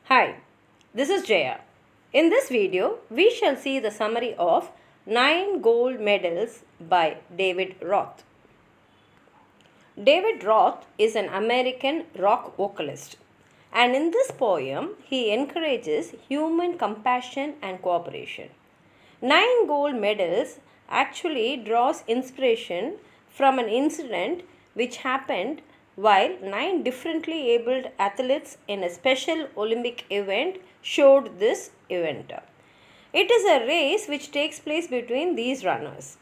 Hi, this is Jaya. In this video, we shall see the summary of 9 gold medals by David Roth. David Roth is an American rock vocalist, and in this poem, he encourages human compassion and cooperation. 9 gold medals actually draws inspiration from an incident which happened while 9 differently abled athletes in a special Olympic event showed this event. It is a race which takes place between these runners.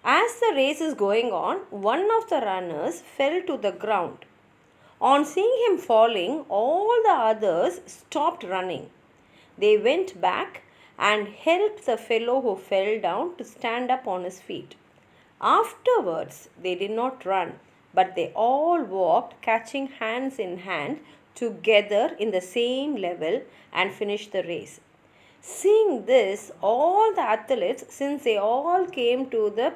As the race is going on, one of the runners fell to the ground. On seeing him falling, all the others stopped running. They went back and helped the fellow who fell down to stand up on his feet. Afterwards, they did not run, but they all walked, catching hands in hand, together in the same level and finished the race. Seeing this, all the athletes, since they all came to the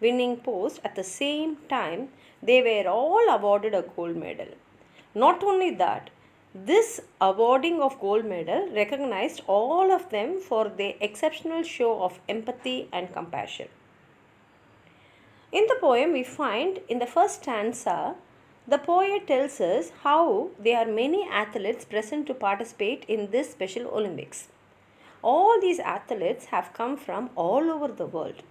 winning post at the same time, they were all awarded a gold medal. Not only that, this awarding of gold medal recognized all of them for their exceptional show of empathy and compassion. In the poem, we find in the first stanza, the poet tells us how there are many athletes present to participate in this Special Olympics. All these athletes have come from all over the world,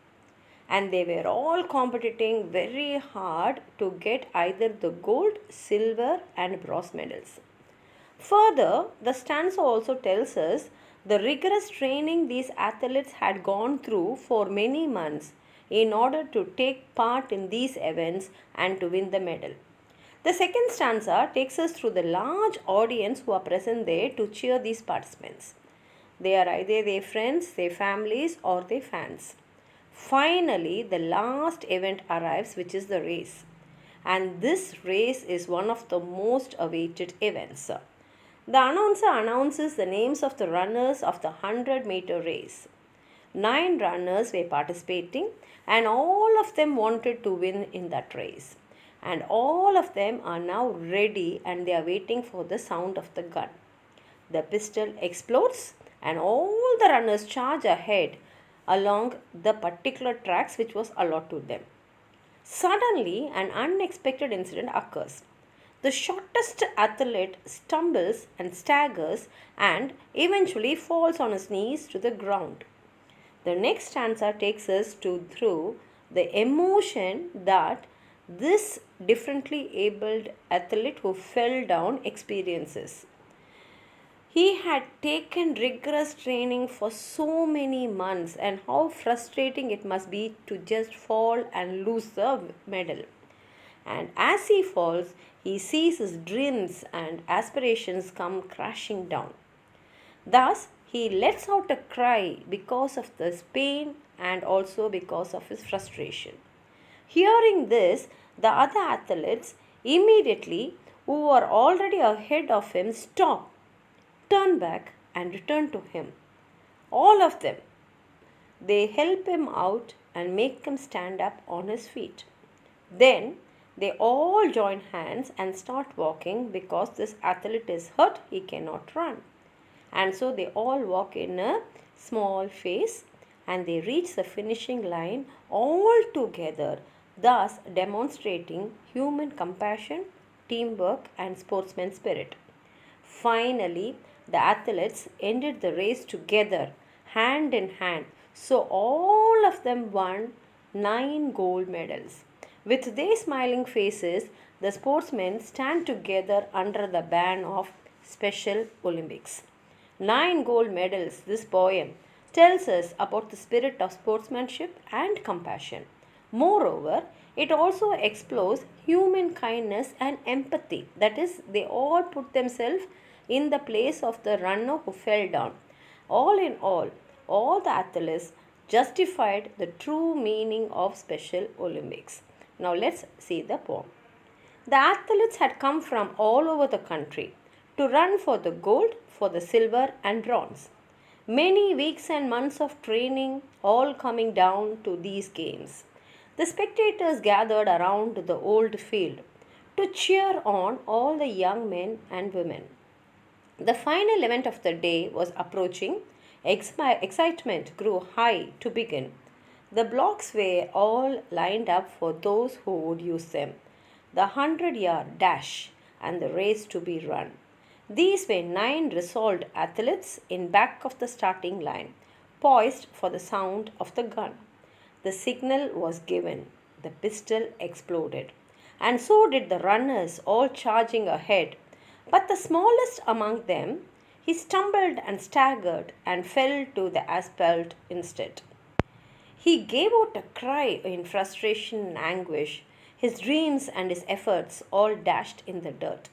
and they were all competing very hard to get either the gold, silver, and bronze medals. Further, the stanza also tells us the rigorous training these athletes had gone through for many months in order to take part in these events and to win the medal. The second stanza takes us through the large audience who are present there to cheer these participants. They are either their friends, their families, or their fans. Finally, the last event arrives, which is the race. And this race is one of the most awaited events. The announcer announces the names of the runners of the 100-meter race. 9 runners were participating, and all of them wanted to win in that race. And all of them are now ready and they are waiting for the sound of the gun. The pistol explodes and all the runners charge ahead along the particular tracks which was allotted to them. Suddenly, an unexpected incident occurs. The shortest athlete stumbles and staggers and eventually falls on his knees to the ground. The next stanza takes us through the emotion that this differently abled athlete who fell down experiences. He had taken rigorous training for so many months, and how frustrating it must be to just fall and lose the medal. And as he falls, he sees his dreams and aspirations come crashing down. Thus, he lets out a cry because of this pain and also because of his frustration. Hearing this, the other athletes immediately, who were already ahead of him, stop, turn back, and return to him. All of them. They help him out and make him stand up on his feet. Then they all join hands and start walking because this athlete is hurt, he cannot run. And so they all walk in a small phase and they reach the finishing line all together, thus demonstrating human compassion, teamwork, and sportsman spirit. Finally, the athletes ended the race together, hand in hand. So all of them won 9 gold medals. With their smiling faces, the sportsmen stand together under the ban of Special Olympics. 9 gold medals, this poem tells us about the spirit of sportsmanship and compassion. Moreover, it also explores human kindness and empathy. That is, they all put themselves in the place of the runner who fell down. All in all the athletes justified the true meaning of Special Olympics. Now let's see the poem. The athletes had come from all over the country to run for the gold, for the silver and bronze. Many weeks and months of training all coming down to these games. The spectators gathered around the old field to cheer on all the young men and women. The final event of the day was approaching. Excitement grew high to begin. The blocks were all lined up for those who would use them. The 100-yard dash and the race to be run. These were 9 resolved athletes in back of the starting line, poised for the sound of the gun. The signal was given. The pistol exploded. And so did the runners, all charging ahead. But the smallest among them, he stumbled and staggered and fell to the asphalt instead. He gave out a cry in frustration and anguish. His dreams and his efforts all dashed in the dirt.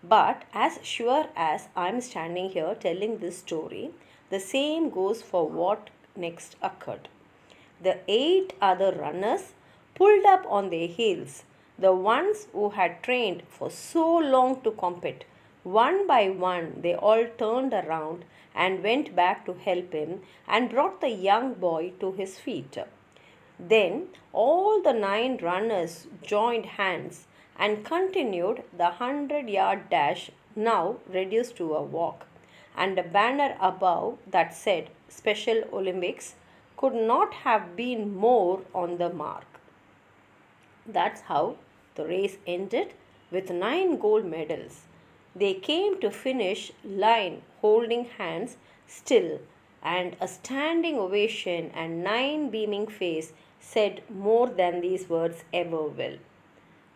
But as sure as I'm standing here telling this story, the same goes for what next occurred. The 8 other runners pulled up on their heels, the ones who had trained for so long to compete. One by one, they all turned around and went back to help him and brought the young boy to his feet. Then all the 9 runners joined hands and continued the 100-yard dash, now reduced to a walk, and a banner above that said Special Olympics could not have been more on the mark. That's how the race ended with 9 gold medals. They came to finish line holding hands still, and a standing ovation and 9 beaming faces said more than these words ever will.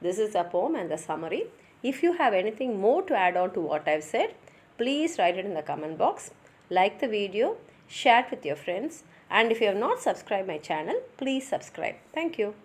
This is the poem and the summary. If you have anything more to add on to what I've said, please write it in the comment box. Like the video, share it with your friends, and if you have not subscribed my channel, please subscribe. Thank you.